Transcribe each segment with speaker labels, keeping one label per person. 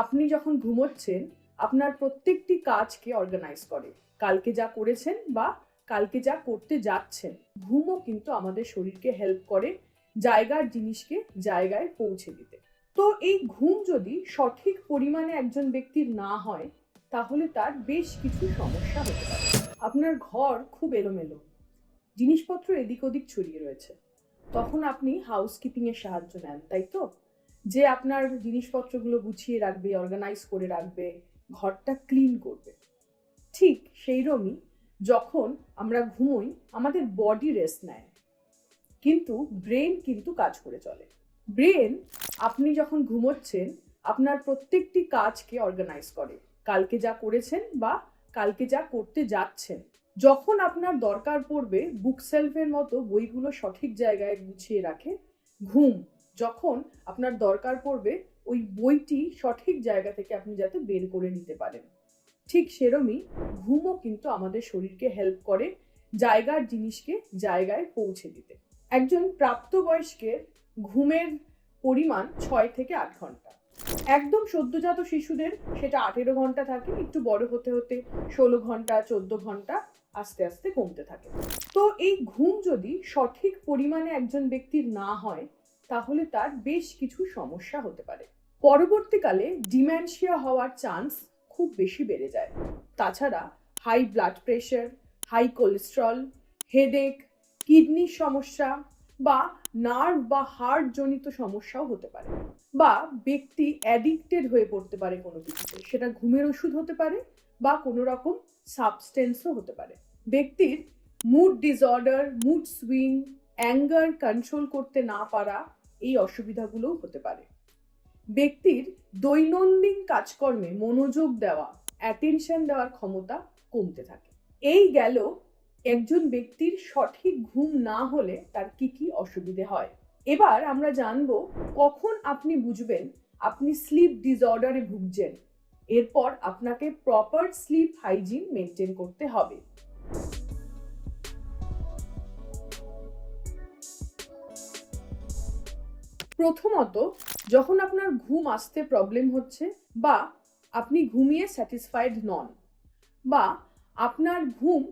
Speaker 1: আপনি যখন ঘুমোচ্ছেন, আপনার প্রত্যেকটি কাজকে অর্গানাইজ করে। কালকে যা করেছেন বা কালকে যা করতে যাচ্ছেন। ঘুমও কিন্তু আমাদের শরীরকে হেল্প করে জায়গার জিনিসকে জায়গায় পৌঁছে দিতে। তো এই ঘুম যদি সঠিক পরিমাণে একজন ব্যক্তির না হয়, তাহলে তার বেশ কিছু সমস্যা হতে পারে। আপনার ঘর খুব এলোমেলো, জিনিসপত্র এদিক ওদিক ছড়িয়ে রয়েছে। তখন আপনি হাউসকিপিং এর সাহায্য নেন, তাই তো? যে আপনার জিনিসপত্রগুলো গুছিয়ে রাখবে, অর্গানাইজ করে রাখবে, ঘরটা ক্লিন করবে। ঠিক সেইরকমই যখন আমরা ঘুমোই, আমাদের বডি রেস্ট নেয়, কিন্তু ব্রেন কিন্তু কাজ করে চলে। ব্রেন আপনি যখন ঘুমোচ্ছেন, আপনার প্রত্যেকটি কাজকে অর্গানাইজ করে। কালকে যা করেছেন বা কালকে যা করতে যাচ্ছেন। যখন আপনার দরকার পড়বে, বুক সেলফের মতো বইগুলো সঠিক জায়গায় গুছিয়ে রাখে। ঘুম যখন আপনার দরকার পড়বে, ওই বইটি সঠিক জায়গা থেকে আপনি যাতে বের করে নিতে পারেন। ঠিক সেরমই ঘুমও কিন্তু আমাদের শরীরকে হেল্প করে জায়গার জিনিসকে জায়গায় পৌঁছে দিতে। একজন প্রাপ্তবয়স্কের ঘুমের পরিমাণ 6 থেকে 8 ঘন্টা। একদম সদ্যজাত শিশুদের সেটা 18 ঘন্টা থাকে, একটু বড় হতে হতে 16 ঘন্টা, 14 ঘন্টা আস্তে আস্তে কমতে থাকে। তো এই ঘুম যদি সঠিক পরিমাণে একজন ব্যক্তির না হয়, তাহলে তার বেশ কিছু সমস্যা হতে পারে। পরবর্তীকালে ডিমেনশিয়া হওয়ার চান্স খুব বেশি বেড়ে যায়। তাছাড়া high blood pressure, high cholesterol, headache, কিডনির সমস্যা বা নার্ভ বা হার্ট জনিত সমস্যাও হতে পারে। বা ব্যক্তি অ্যাডিক্টেড হয়ে পড়তে পারে কোনো কিছুতে, সেটা ঘুমের ওষুধ হতে পারে বা কোনো রকম সাবস্টেন্সও হতে পারে। ব্যক্তির mood disorder, mood swing, anger control করতে না পারা, এই অসুবিধাগুলোও হতে পারে। ব্যক্তির দৈনন্দিন কাজকর্মে মনোযোগ দেওয়া, অ্যাটেনশন দেওয়ার ক্ষমতা কমতে থাকে। এই গেল একজন ব্যক্তির সঠিক ঘুম না হলে তার কি কি অসুবিধে হয়। এবার আমরা জানবো কখন আপনি বুঝবেন আপনি স্লিপ ডিসঅর্ডারে ভুগছেন। এরপর আপনাকে প্রপার স্লিপ হাইজিন মেনটেন করতে হবে। প্রথমত, যখন আপনার ঘুম আসতে প্রবলেম হচ্ছে বা আপনি ঘুমিয়ে স্যাটিসফাইড নন, বা আপনার ঘুম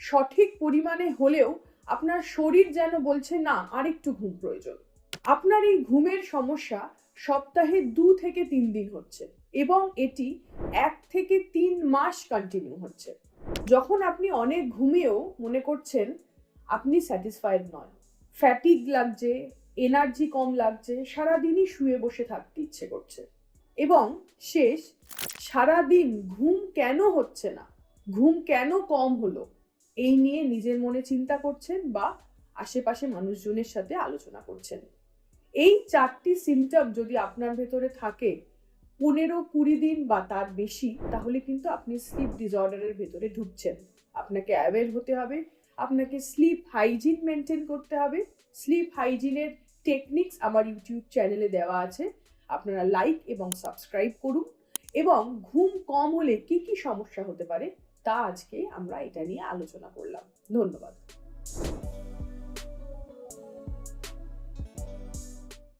Speaker 1: সঠিক পরিমাণে হলেও আপনার শরীর যেন বলছে না আরেকটু ঘুম প্রয়োজন। আপনার এই ঘুমের সমস্যা সপ্তাহে 2 থেকে 3 দিন হচ্ছে এবং এটি 1 থেকে 3 মাস কন্টিনিউ হচ্ছে। যখন আপনি অনেক ঘুমিয়েও মনে করছেন আপনি স্যাটিসফাইড নন, ফ্যাটিগ লাগছে, এনার্জি কম লাগছে, সারাদিনই শুয়ে বসে থাকতে ইচ্ছে করছে, এবং শেষ সারাদিন ঘুম কেন হচ্ছে না, ঘুম কেন কম হলো, এই নিয়ে নিজের মনে চিন্তা করছেন বা আশেপাশে মানুষজনের সাথে আলোচনা করছেন। এই 4টি সিমটম যদি আপনার ভেতরে থাকে 15-20 দিন বা তার বেশি, তাহলে কিন্তু আপনি স্লিপ ডিসঅর্ডারের ভেতরে ঢুকছেন। আপনাকে অ্যাওয়্যার হতে হবে, আপনাকে স্লিপ হাইজিন মেনটেন করতে হবে। স্লিপ হাইজিনের টেকনিক্স আমার ইউটিউব চ্যানেলে দেওয়া আছে, আপনারা লাইক এবং সাবস্ক্রাইব করুন। এবং ঘুম কম হলে কি কি সমস্যা হতে পারে তা আজকে আমরা এটা নিয়ে আলোচনা করলাম। ধন্যবাদ।